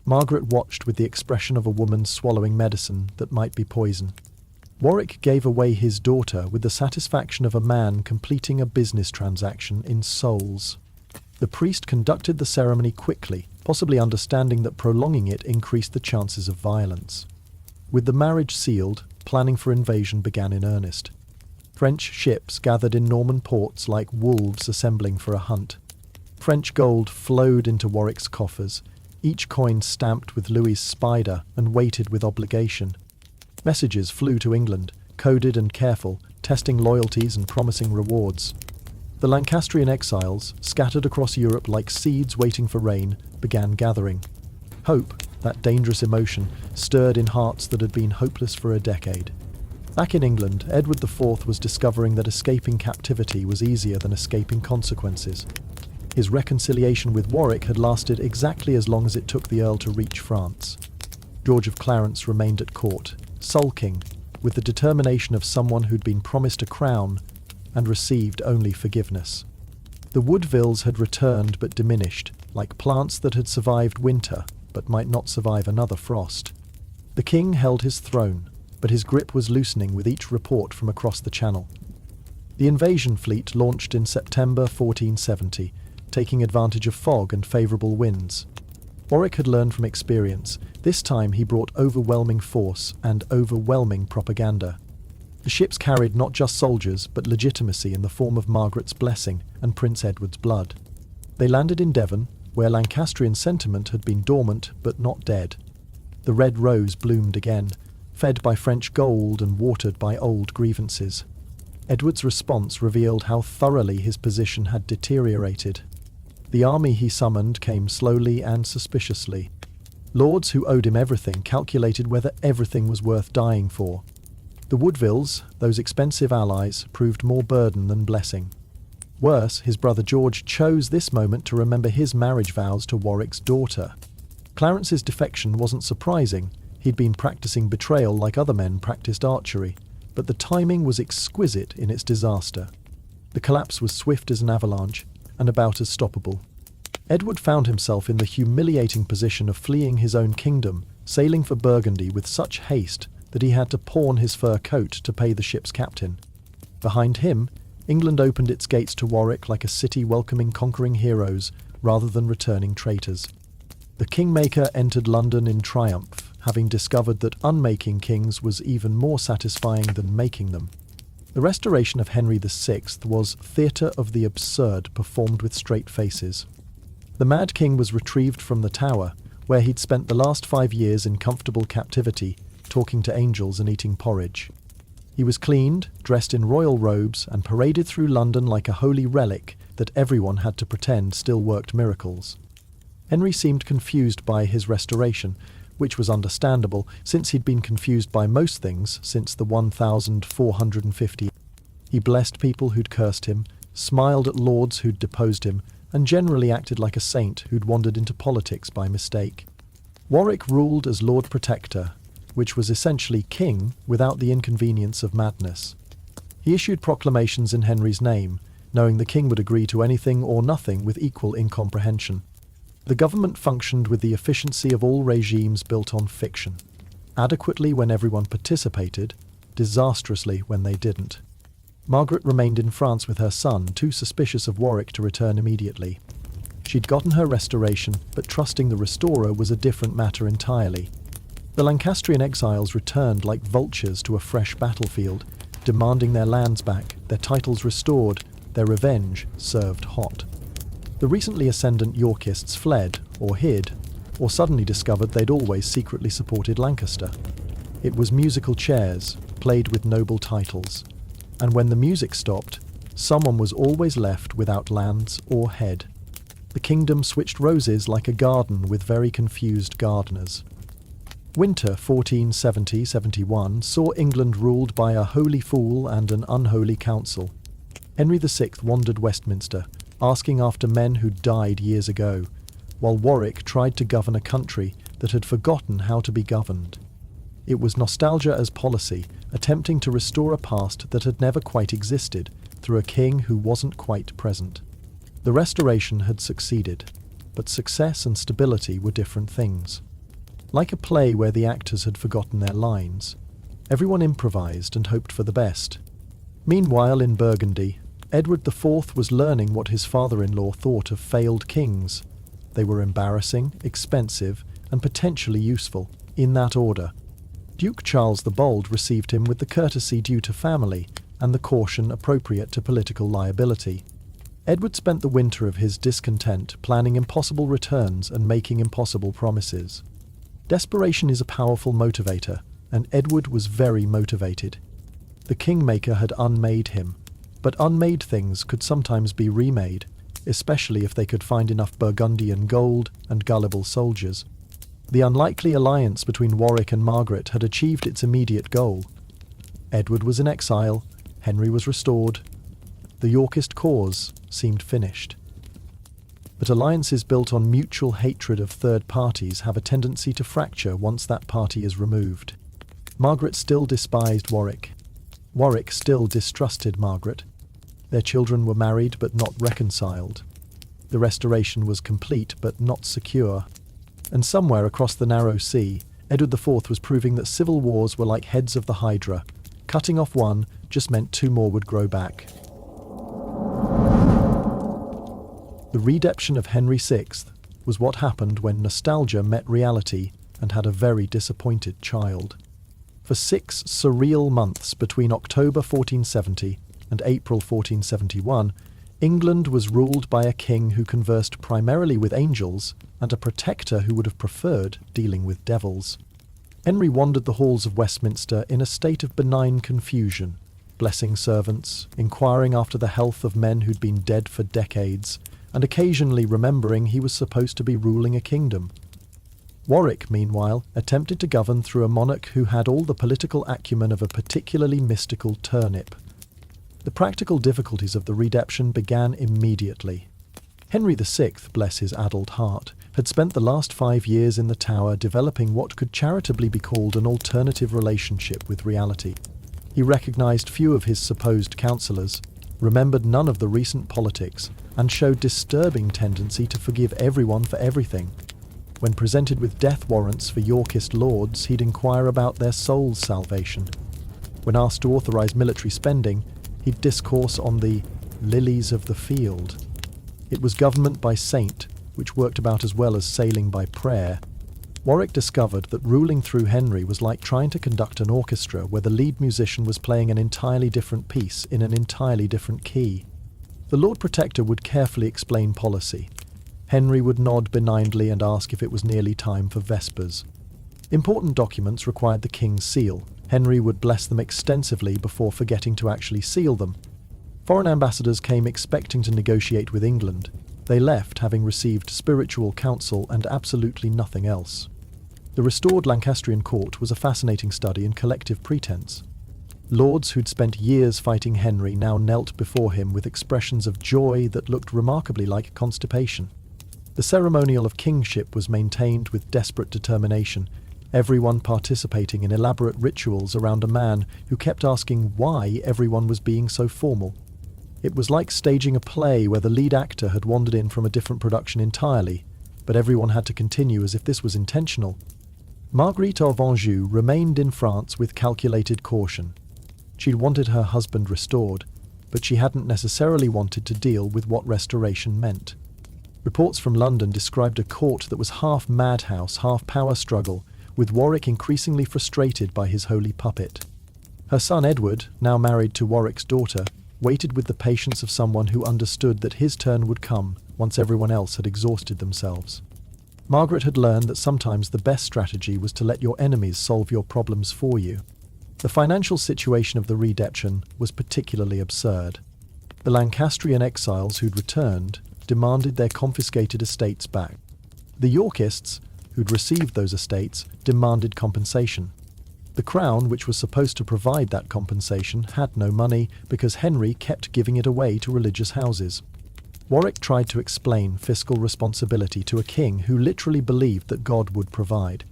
Margaret watched with the expression of a woman swallowing medicine that might be poison. Warwick gave away his daughter with the satisfaction of a man completing a business transaction in souls. The priest conducted the ceremony quickly, possibly understanding that prolonging it increased the chances of violence. With the marriage sealed, planning for invasion began in earnest. French ships gathered in Norman ports like wolves assembling for a hunt. French gold flowed into Warwick's coffers, each coin stamped with Louis's spider and weighted with obligation. Messages flew to England, coded and careful, testing loyalties and promising rewards. The Lancastrian exiles, scattered across Europe like seeds waiting for rain, began gathering. Hope, that dangerous emotion, stirred in hearts that had been hopeless for a decade. Back in England, Edward IV was discovering that escaping captivity was easier than escaping consequences. His reconciliation with Warwick had lasted exactly as long as it took the Earl to reach France. George of Clarence remained at court, sulking, with the determination of someone who'd been promised a crown and received only forgiveness. The Woodvilles had returned but diminished, like plants that had survived winter but might not survive another frost. The king held his throne, but his grip was loosening with each report from across the Channel. The invasion fleet launched in September 1470, taking advantage of fog and favourable winds. Warwick had learned from experience. This time he brought overwhelming force and overwhelming propaganda. The ships carried not just soldiers, but legitimacy in the form of Margaret's blessing and Prince Edward's blood. They landed in Devon, where Lancastrian sentiment had been dormant but not dead. The red rose bloomed again, fed by French gold and watered by old grievances. Edward's response revealed how thoroughly his position had deteriorated. The army he summoned came slowly and suspiciously. Lords who owed him everything calculated whether everything was worth dying for. The Woodvilles, those expensive allies, proved more burden than blessing. Worse, his brother George chose this moment to remember his marriage vows to Warwick's daughter. Clarence's defection wasn't surprising. He'd been practicing betrayal like other men practiced archery, but the timing was exquisite in its disaster. The collapse was swift as an avalanche, and about as stoppable. Edward found himself in the humiliating position of fleeing his own kingdom, sailing for Burgundy with such haste that he had to pawn his fur coat to pay the ship's captain. Behind him, England opened its gates to Warwick like a city welcoming conquering heroes rather than returning traitors. The Kingmaker entered London in triumph, having discovered that unmaking kings was even more satisfying than making them. The restoration of Henry VI was theatre of the absurd performed with straight faces. The Mad King was retrieved from the Tower, where he'd spent the last 5 years in comfortable captivity, talking to angels and eating porridge. He was cleaned, dressed in royal robes, and paraded through London like a holy relic that everyone had to pretend still worked miracles. Henry seemed confused by his restoration, which was understandable, since he'd been confused by most things since the 1450. He blessed people who'd cursed him, smiled at lords who'd deposed him, and generally acted like a saint who'd wandered into politics by mistake. Warwick ruled as Lord Protector, which was essentially king without the inconvenience of madness. He issued proclamations in Henry's name, knowing the king would agree to anything or nothing with equal incomprehension. The government functioned with the efficiency of all regimes built on fiction. adequately when everyone participated, disastrously when they didn't. Margaret remained in France with her son, too suspicious of Warwick to return immediately. She'd gotten her restoration, but trusting the restorer was a different matter entirely. The Lancastrian exiles returned like vultures to a fresh battlefield, demanding their lands back, their titles restored, their revenge served hot. The recently ascendant Yorkists fled, or hid, or suddenly discovered they'd always secretly supported Lancaster. It was musical chairs, played with noble titles. And when the music stopped, someone was always left without lands or head. The kingdom switched roses like a garden with very confused gardeners. Winter 1470-71 saw England ruled by a holy fool and an unholy council. Henry VI wandered Westminster, asking after men who'd died years ago, while Warwick tried to govern a country that had forgotten how to be governed. It was nostalgia as policy, attempting to restore a past that had never quite existed through a king who wasn't quite present. The restoration had succeeded, but success and stability were different things. Like a play where the actors had forgotten their lines, everyone improvised and hoped for the best. Meanwhile, in Burgundy, Edward IV was learning what his father-in-law thought of failed kings. They were embarrassing, expensive, and potentially useful, in that order. Duke Charles the Bold received him with the courtesy due to family and the caution appropriate to political liability. Edward spent the winter of his discontent planning impossible returns and making impossible promises. Desperation is a powerful motivator, and Edward was very motivated. The Kingmaker had unmade him, but unmade things could sometimes be remade, especially if they could find enough Burgundian gold and gullible soldiers. The unlikely alliance between Warwick and Margaret had achieved its immediate goal. Edward was in exile, Henry was restored. The Yorkist cause seemed finished. But alliances built on mutual hatred of third parties have a tendency to fracture once that party is removed. Margaret still despised Warwick. Warwick still distrusted Margaret. Their children were married but not reconciled. The restoration was complete but not secure. And somewhere across the narrow sea, Edward IV was proving that civil wars were like heads of the Hydra. Cutting off one just meant two more would grow back. The Readeption of Henry VI was what happened when nostalgia met reality and had a very disappointed child. For 6 surreal months between October 1470 and April 1471, England was ruled by a king who conversed primarily with angels and a protector who would have preferred dealing with devils. Henry wandered the halls of Westminster in a state of benign confusion, blessing servants, inquiring after the health of men who'd been dead for decades, and occasionally remembering he was supposed to be ruling a kingdom. Warwick, meanwhile, attempted to govern through a monarch who had all the political acumen of a particularly mystical turnip. The practical difficulties of the Readeption began immediately. Henry VI, bless his addled heart, had spent the last 5 years in the Tower developing what could charitably be called an alternative relationship with reality. He recognised few of his supposed counsellors, remembered none of the recent politics, and showed disturbing tendency to forgive everyone for everything. When presented with death warrants for Yorkist lords, he'd inquire about their souls' salvation. When asked to authorise military spending, he'd discourse on the lilies of the field. It was government by saint, which worked about as well as sailing by prayer. Warwick discovered that ruling through Henry was like trying to conduct an orchestra where the lead musician was playing an entirely different piece in an entirely different key. The Lord Protector would carefully explain policy. Henry would nod benignly and ask if it was nearly time for Vespers. Important documents required the King's seal. Henry would bless them extensively before forgetting to actually seal them. Foreign ambassadors came expecting to negotiate with England. They left having received spiritual counsel and absolutely nothing else. The restored Lancastrian court was a fascinating study in collective pretense. Lords who'd spent years fighting Henry now knelt before him with expressions of joy that looked remarkably like constipation. The ceremonial of kingship was maintained with desperate determination, everyone participating in elaborate rituals around a man who kept asking why everyone was being so formal. It was like staging a play where the lead actor had wandered in from a different production entirely, but everyone had to continue as if this was intentional. Marguerite of Anjou remained in France with calculated caution. She'd wanted her husband restored, but she hadn't necessarily wanted to deal with what restoration meant. Reports from London described a court that was half madhouse, half power struggle, with Warwick increasingly frustrated by his holy puppet. Her son Edward, now married to Warwick's daughter, waited with the patience of someone who understood that his turn would come once everyone else had exhausted themselves. Margaret had learned that sometimes the best strategy was to let your enemies solve your problems for you. The financial situation of the Readeption was particularly absurd. The Lancastrian exiles who'd returned demanded their confiscated estates back. The Yorkists, who'd received those estates, demanded compensation. The Crown, which was supposed to provide that compensation, had no money because Henry kept giving it away to religious houses. Warwick tried to explain fiscal responsibility to a king who literally believed that God would provide.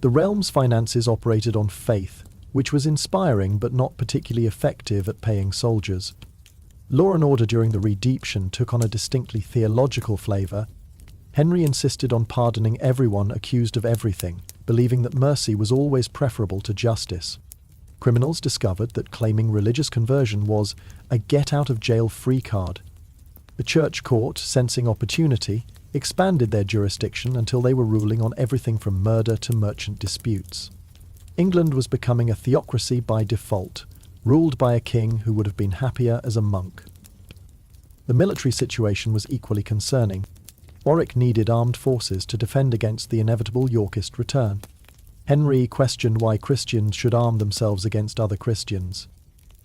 The realm's finances operated on faith, which was inspiring but not particularly effective at paying soldiers. Law and order during the Readeption took on a distinctly theological flavour. Henry insisted on pardoning everyone accused of everything, believing that mercy was always preferable to justice. Criminals discovered that claiming religious conversion was a get-out-of-jail-free card. The church court, sensing opportunity, expanded their jurisdiction until they were ruling on everything from murder to merchant disputes. England was becoming a theocracy by default, ruled by a king who would have been happier as a monk. The military situation was equally concerning. Warwick needed armed forces to defend against the inevitable Yorkist return. Henry questioned why Christians should arm themselves against other Christians.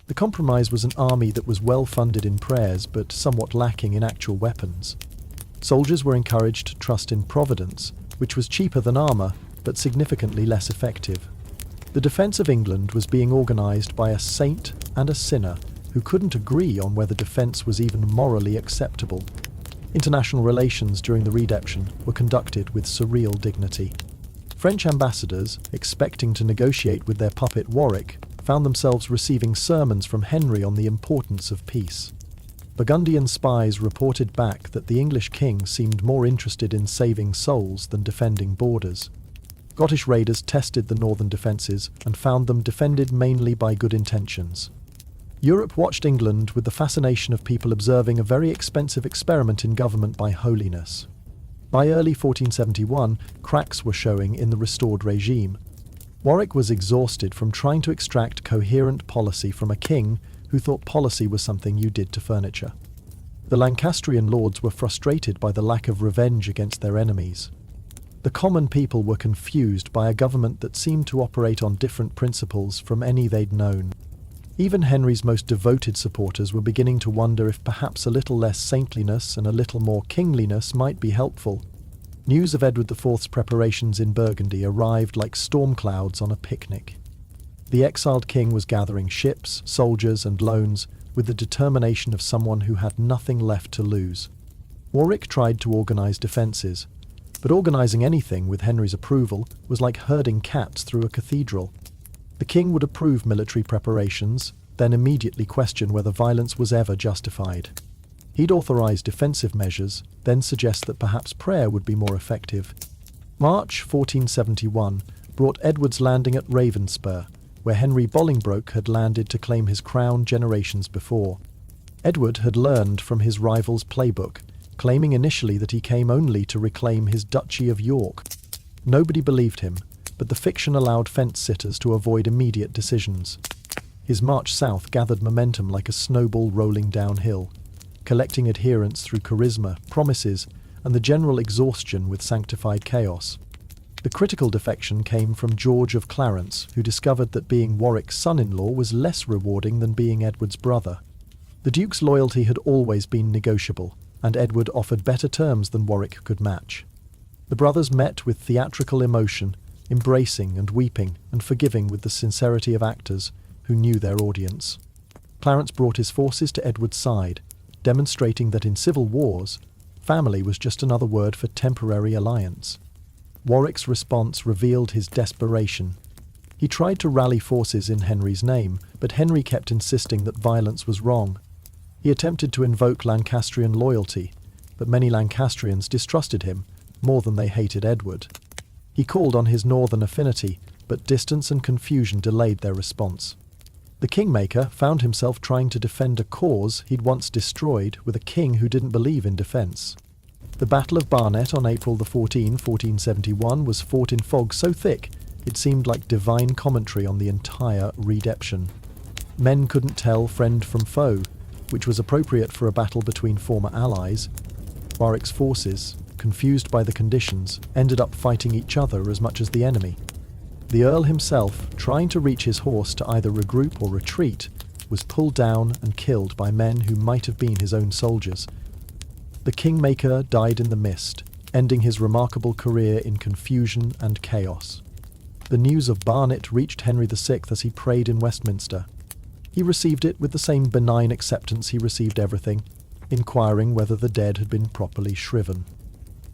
The compromise was an army that was well funded in prayers but somewhat lacking in actual weapons. Soldiers were encouraged to trust in providence, which was cheaper than armour but significantly less effective. The defence of England was being organised by a saint and a sinner who couldn't agree on whether defence was even morally acceptable. International relations during the Readeption were conducted with surreal dignity. French ambassadors, expecting to negotiate with their puppet Warwick, found themselves receiving sermons from Henry on the importance of peace. Burgundian spies reported back that the English king seemed more interested in saving souls than defending borders. Scottish raiders tested the northern defences and found them defended mainly by good intentions. Europe watched England with the fascination of people observing a very expensive experiment in government by holiness. By early 1471, cracks were showing in the restored regime. Warwick was exhausted from trying to extract coherent policy from a king who thought policy was something you did to furniture. The Lancastrian lords were frustrated by the lack of revenge against their enemies. The common people were confused by a government that seemed to operate on different principles from any they'd known. Even Henry's most devoted supporters were beginning to wonder if perhaps a little less saintliness and a little more kingliness might be helpful. News of Edward IV's preparations in Burgundy arrived like storm clouds on a picnic. The exiled king was gathering ships, soldiers, and loans with the determination of someone who had nothing left to lose. Warwick tried to organise defences, but organising anything with Henry's approval was like herding cats through a cathedral. The king would approve military preparations, then immediately question whether violence was ever justified. He'd authorise defensive measures, then suggest that perhaps prayer would be more effective. March 1471 brought Edward's landing at Ravenspur, where Henry Bolingbroke had landed to claim his crown generations before. Edward had learned from his rival's playbook, claiming initially that he came only to reclaim his Duchy of York. Nobody believed him, but the fiction allowed fence-sitters to avoid immediate decisions. His march south gathered momentum like a snowball rolling downhill, collecting adherents through charisma, promises, and the general exhaustion with sanctified chaos. The critical defection came from George of Clarence, who discovered that being Warwick's son-in-law was less rewarding than being Edward's brother. The Duke's loyalty had always been negotiable, and Edward offered better terms than Warwick could match. The brothers met with theatrical emotion, embracing and weeping and forgiving with the sincerity of actors who knew their audience. Clarence brought his forces to Edward's side, demonstrating that in civil wars, family was just another word for temporary alliance. Warwick's response revealed his desperation. He tried to rally forces in Henry's name, but Henry kept insisting that violence was wrong. He attempted to invoke Lancastrian loyalty, but many Lancastrians distrusted him more than they hated Edward. He called on his northern affinity, but distance and confusion delayed their response. The Kingmaker found himself trying to defend a cause he'd once destroyed with a king who didn't believe in defence. The Battle of Barnet on April 14, 1471 was fought in fog so thick it seemed like divine commentary on the entire Readeption. Men couldn't tell friend from foe, which was appropriate for a battle between former allies. Warwick's forces, confused by the conditions, ended up fighting each other as much as the enemy. The Earl himself, trying to reach his horse to either regroup or retreat, was pulled down and killed by men who might have been his own soldiers. The Kingmaker died in the mist, ending his remarkable career in confusion and chaos. The news of Barnet reached Henry VI as he prayed in Westminster. He received it with the same benign acceptance he received everything, inquiring whether the dead had been properly shriven.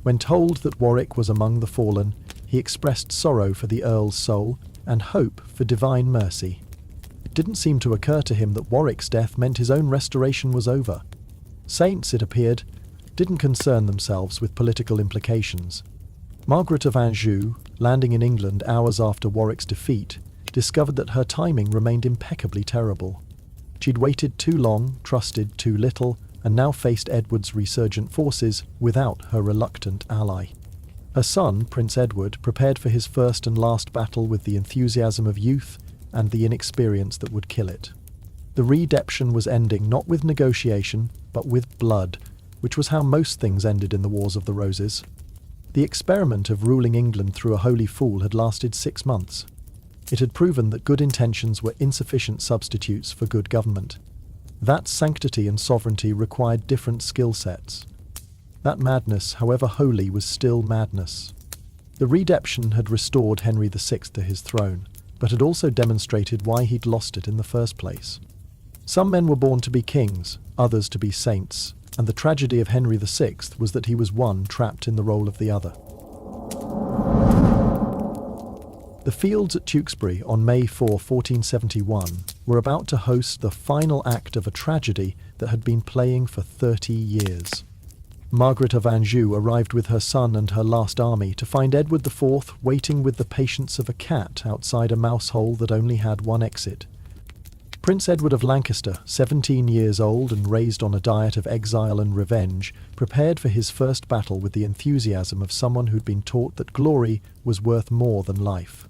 When told that Warwick was among the fallen, he expressed sorrow for the Earl's soul and hope for divine mercy. It didn't seem to occur to him that Warwick's death meant his own restoration was over. Saints, it appeared, didn't concern themselves with political implications. Margaret of Anjou, landing in England hours after Warwick's defeat, discovered that her timing remained impeccably terrible. She'd waited too long, trusted too little, and now faced Edward's resurgent forces without her reluctant ally. Her son, Prince Edward, prepared for his first and last battle with the enthusiasm of youth and the inexperience that would kill it. The Readeption was ending not with negotiation, but with blood, which was how most things ended in the Wars of the Roses. The experiment of ruling England through a holy fool had lasted 6 months. It had proven that good intentions were insufficient substitutes for good government. That sanctity and sovereignty required different skill sets. That madness, however holy, was still madness. The Readeption had restored Henry VI to his throne, but had also demonstrated why he'd lost it in the first place. Some men were born to be kings, others to be saints, and the tragedy of Henry VI was that he was one trapped in the role of the other. The fields at Tewkesbury on May 4, 1471 were about to host the final act of a tragedy that had been playing for 30 years. Margaret of Anjou arrived with her son and her last army to find Edward IV waiting with the patience of a cat outside a mouse hole that only had one exit. Prince Edward of Lancaster, 17 years old and raised on a diet of exile and revenge, prepared for his first battle with the enthusiasm of someone who'd been taught that glory was worth more than life.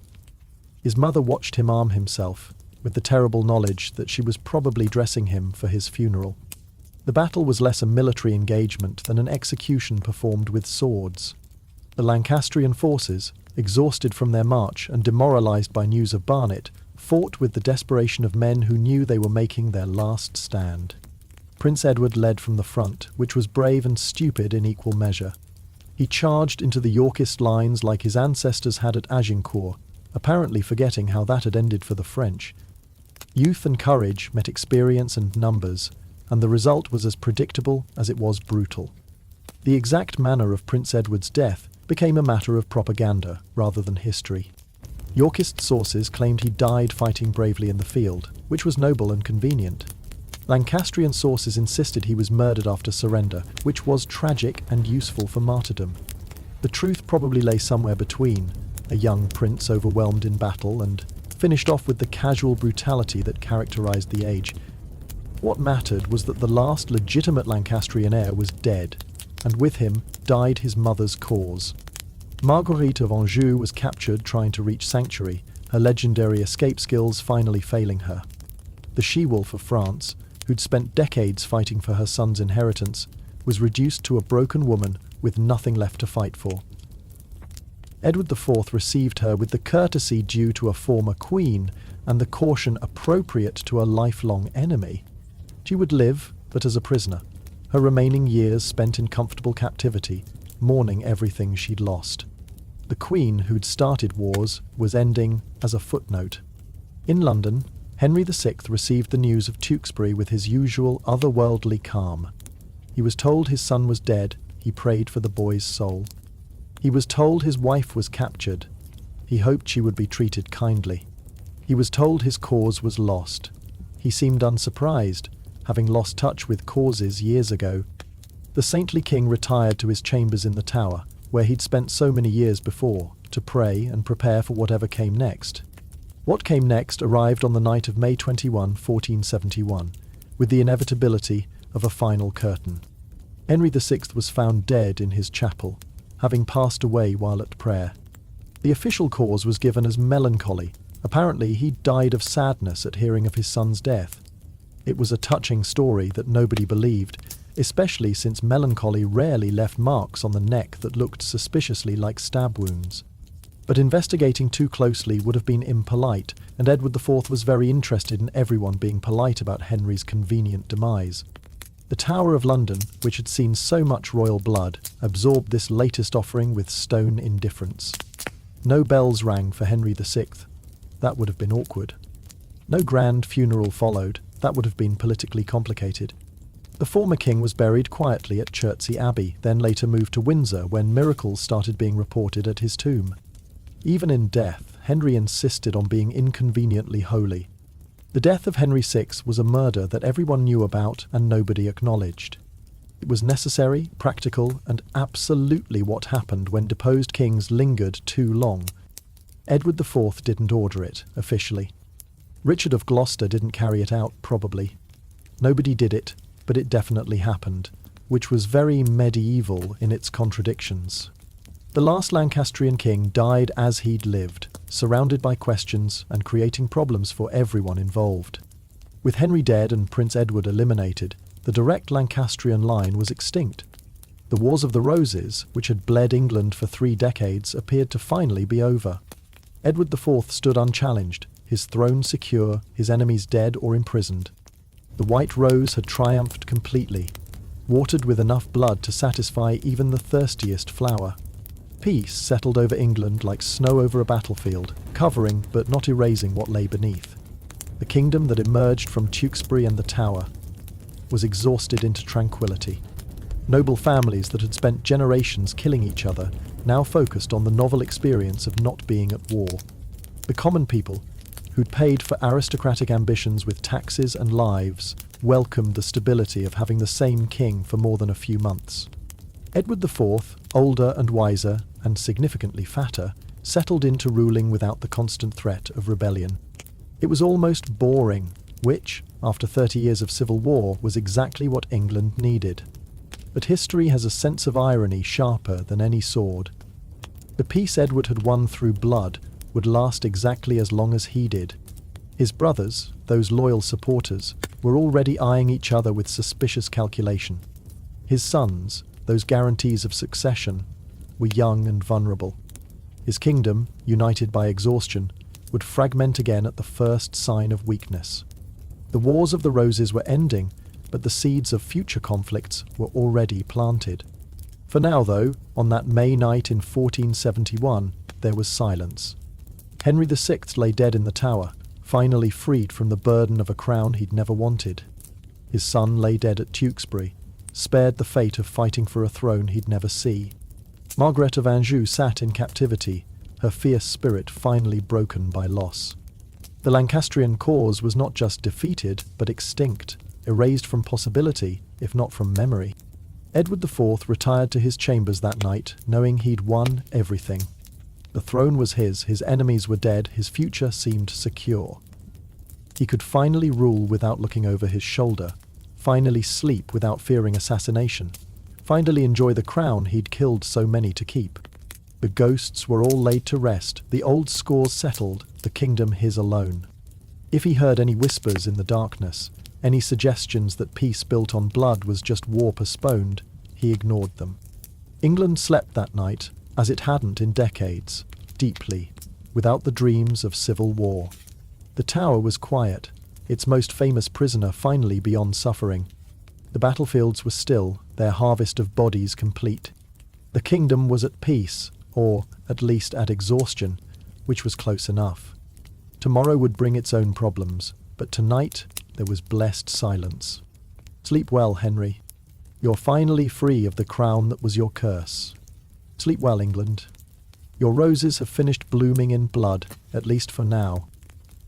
His mother watched him arm himself, with the terrible knowledge that she was probably dressing him for his funeral. The battle was less a military engagement than an execution performed with swords. The Lancastrian forces, exhausted from their march and demoralised by news of Barnet, fought with the desperation of men who knew they were making their last stand. Prince Edward led from the front, which was brave and stupid in equal measure. He charged into the Yorkist lines like his ancestors had at Agincourt, apparently forgetting how that had ended for the French. Youth and courage met experience and numbers, and the result was as predictable as it was brutal. The exact manner of Prince Edward's death became a matter of propaganda rather than history. Yorkist sources claimed he died fighting bravely in the field, which was noble and convenient. Lancastrian sources insisted he was murdered after surrender, which was tragic and useful for martyrdom. The truth probably lay somewhere between, a young prince overwhelmed in battle and finished off with the casual brutality that characterized the age. What mattered was that the last legitimate Lancastrian heir was dead, and with him died his mother's cause. Marguerite of Anjou was captured trying to reach sanctuary, her legendary escape skills finally failing her. The she-wolf of France, who'd spent decades fighting for her son's inheritance, was reduced to a broken woman with nothing left to fight for. Edward IV received her with the courtesy due to a former queen and the caution appropriate to a lifelong enemy. She would live, but as a prisoner, her remaining years spent in comfortable captivity, mourning everything she'd lost. The Queen, who'd started wars, was ending as a footnote. In London, Henry VI received the news of Tewkesbury with his usual otherworldly calm. He was told his son was dead. He prayed for the boy's soul. He was told his wife was captured. He hoped she would be treated kindly. He was told his cause was lost. He seemed unsurprised, having lost touch with causes years ago. The saintly king retired to his chambers in the Tower, where he'd spent so many years before, to pray and prepare for whatever came next. What came next arrived on the night of May 21, 1471, with the inevitability of a final curtain. Henry VI was found dead in his chapel, having passed away while at prayer. The official cause was given as melancholy. Apparently, he died of sadness at hearing of his son's death. It was a touching story that nobody believed, especially since melancholy rarely left marks on the neck that looked suspiciously like stab wounds. But investigating too closely would have been impolite, and Edward IV was very interested in everyone being polite about Henry's convenient demise. The Tower of London, which had seen so much royal blood, absorbed this latest offering with stone indifference. No bells rang for Henry VI. That would have been awkward. No grand funeral followed. That would have been politically complicated. The former king was buried quietly at Chertsey Abbey, then later moved to Windsor when miracles started being reported at his tomb. Even in death, Henry insisted on being inconveniently holy. The death of Henry VI was a murder that everyone knew about and nobody acknowledged. It was necessary, practical, and absolutely what happened when deposed kings lingered too long. Edward IV didn't order it, officially. Richard of Gloucester didn't carry it out, probably. Nobody did it, but it definitely happened, which was very medieval in its contradictions. The last Lancastrian king died as he'd lived, surrounded by questions and creating problems for everyone involved. With Henry dead and Prince Edward eliminated, the direct Lancastrian line was extinct. The Wars of the Roses, which had bled England for 3 decades, appeared to finally be over. Edward IV stood unchallenged, his throne secure, his enemies dead or imprisoned. The White Rose had triumphed completely, watered with enough blood to satisfy even the thirstiest flower. Peace settled over England like snow over a battlefield, covering but not erasing what lay beneath. The kingdom that emerged from Tewkesbury and the Tower was exhausted into tranquility. Noble families that had spent generations killing each other now focused on the novel experience of not being at war. The common people, who'd paid for aristocratic ambitions with taxes and lives, welcomed the stability of having the same king for more than a few months. Edward IV, older and wiser, and significantly fatter, settled into ruling without the constant threat of rebellion. It was almost boring, which, after 30 years of civil war, was exactly what England needed. But history has a sense of irony sharper than any sword. The peace Edward had won through blood would last exactly as long as he did. His brothers, those loyal supporters, were already eyeing each other with suspicious calculation. His sons, those guarantees of succession, were young and vulnerable. His kingdom, united by exhaustion, would fragment again at the first sign of weakness. The Wars of the Roses were ending, but the seeds of future conflicts were already planted. For now, though, on that May night in 1471, there was silence. Henry VI lay dead in the Tower, finally freed from the burden of a crown he'd never wanted. His son lay dead at Tewkesbury, spared the fate of fighting for a throne he'd never see. Margaret of Anjou sat in captivity, her fierce spirit finally broken by loss. The Lancastrian cause was not just defeated, but extinct, erased from possibility, if not from memory. Edward IV retired to his chambers that night, knowing he'd won everything. The throne was his enemies were dead, his future seemed secure. He could finally rule without looking over his shoulder, finally sleep without fearing assassination, finally enjoy the crown he'd killed so many to keep. The ghosts were all laid to rest, the old scores settled, the kingdom his alone. If he heard any whispers in the darkness, any suggestions that peace built on blood was just war postponed, he ignored them. England slept that night, as it hadn't in decades, deeply, without the dreams of civil war. The Tower was quiet, its most famous prisoner finally beyond suffering. The battlefields were still, their harvest of bodies complete. The kingdom was at peace, or at least at exhaustion, which was close enough. Tomorrow would bring its own problems, but tonight there was blessed silence. Sleep well, Henry. You're finally free of the crown that was your curse. Sleep well, England. Your roses have finished blooming in blood, at least for now.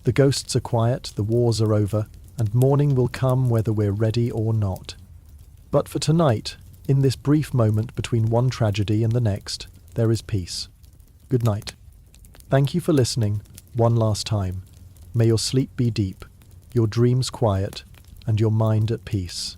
The ghosts are quiet, the wars are over, and morning will come whether we're ready or not. But for tonight, in this brief moment between one tragedy and the next, there is peace. Good night. Thank you for listening one last time. May your sleep be deep, your dreams quiet, and your mind at peace.